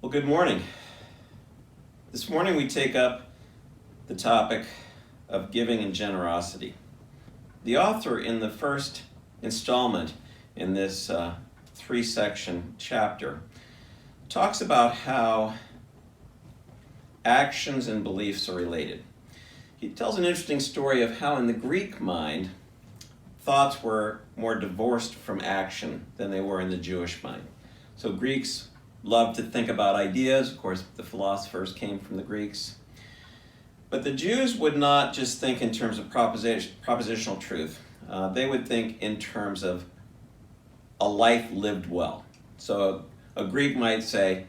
Well, good morning. This morning we take up the topic of giving and generosity. The author in the first installment in this three-section chapter talks about how actions and beliefs are related. He tells an interesting story of how in the Greek mind, thoughts were more divorced from action than they were in the Jewish mind. So Greeks loved to think about ideas. Of course, the philosophers came from the Greeks. But the Jews would not just think in terms of propositional truth. They would think in terms of a life lived well. So a Greek might say,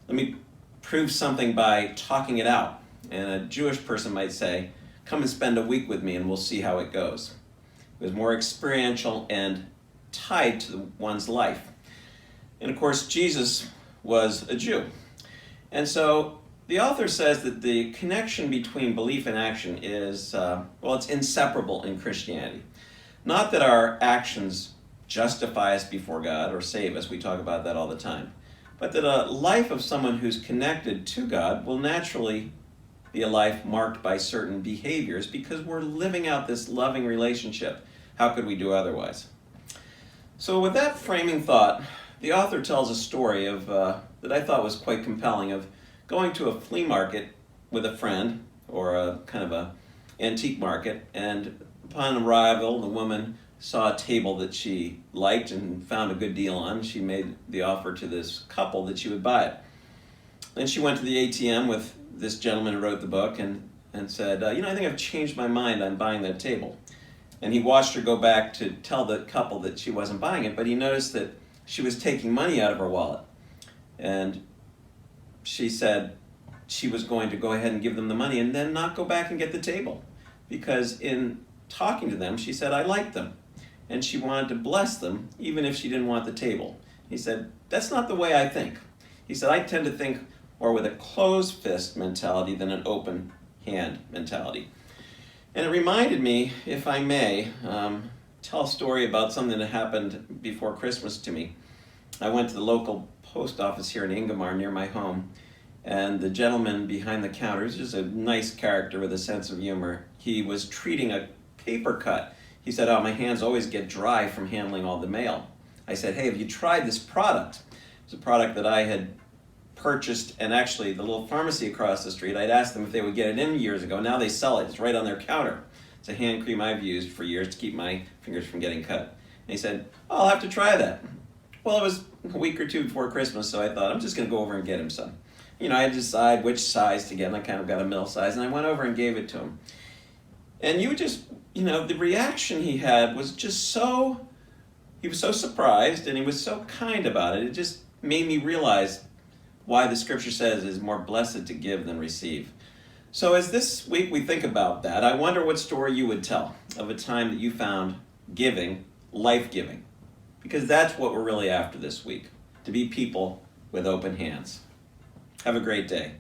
let me prove something by talking it out. And a Jewish person might say, come and spend a week with me and we'll see how it goes. It was more experiential and tied to one's life. And of course, Jesus was a Jew. And so the author says that the connection between belief and action is, it's inseparable in Christianity. Not that our actions justify us before God or save us, we talk about that all the time, but that a life of someone who's connected to God will naturally be a life marked by certain behaviors because we're living out this loving relationship. How could we do otherwise? So with that framing thought, the author tells a story of that I thought was quite compelling of going to a flea market with a friend, or a kind of a antique market, and upon arrival, the woman saw a table that she liked and found a good deal on. She made the offer to this couple that she would buy it. Then she went to the ATM with this gentleman who wrote the book and said, I think I've changed my mind on buying that table. And he watched her go back to tell the couple that she wasn't buying it, but he noticed that she was taking money out of her wallet. And she said she was going to go ahead and give them the money and then not go back and get the table. Because in talking to them, she said, I liked them. And she wanted to bless them, even if she didn't want the table. He said, that's not the way I think. He said, I tend to think more with a closed fist mentality than an open hand mentality. And it reminded me, if I may, tell a story about something that happened before Christmas to me. I went to the local post office here in Ingomar near my home, and the gentleman behind the counter is just a nice character with a sense of humor. He was treating a paper cut. He said, my hands always get dry from handling all the mail. I said, hey, have you tried this product? It's a product that I had purchased, and actually the little pharmacy across the street, I'd asked them if they would get it in years ago. Now they sell it. It's right on their counter. It's a hand cream I've used for years to keep my fingers from getting cut. And he said, I'll have to try that. Well, it was a week or two before Christmas, so I thought, I'm just going to go over and get him some. I decide which size to get, and I kind of got a middle size, and I went over and gave it to him. And the reaction he had was just he was so surprised, and he was so kind about it. It just made me realize why the scripture says it is more blessed to give than receive. So as this week we think about that, I wonder what story you would tell of a time that you found giving life-giving. Because that's what we're really after this week, to be people with open hands. Have a great day.